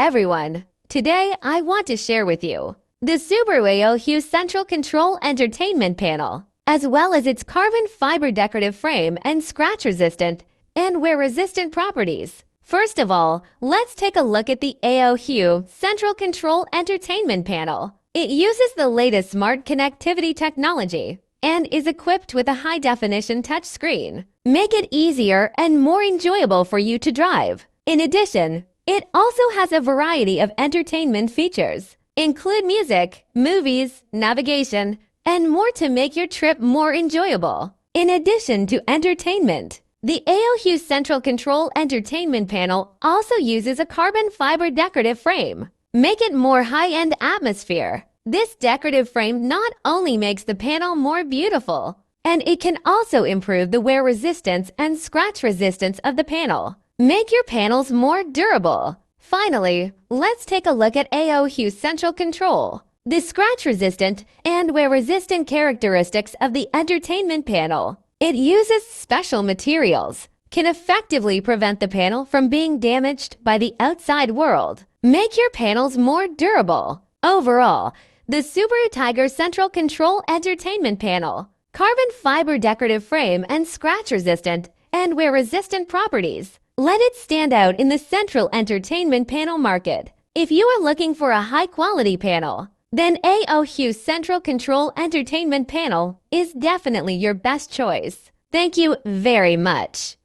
everyone! Today I want to share with you the Subaru AO Central Control Entertainment Panel, as well as its carbon fiber decorative frame and scratch-resistant and wear-resistant properties. First of all, let's take a look at the AO Central Control Entertainment Panel. It uses the latest smart connectivity technology and is equipped with a high-definition touchscreen. Make it easier and more enjoyable for you to drive. In addition, it also has a variety of entertainment features, include music, movies, navigation, and more to make your trip more enjoyable. In addition to entertainment, the AO Central Control Entertainment Panel also uses a carbon fiber decorative frame. Make it more high-end atmosphere. This decorative frame not only makes the panel more beautiful, and it can also improve the wear resistance and scratch resistance of the panel. Make your panels more durable. Finally, let's take a look at AO Central Control. The scratch-resistant and wear-resistant characteristics of the entertainment panel. It uses special materials, can effectively prevent the panel from being damaged by the outside world. Make your panels more durable. Overall, the Subaru Tiger Central Control Entertainment Panel, carbon fiber decorative frame and scratch-resistant and wear-resistant properties. Let it stand out in the central entertainment panel market. If you are looking for a high-quality panel, then AO Central Control Entertainment Panel is definitely your best choice. Thank you very much.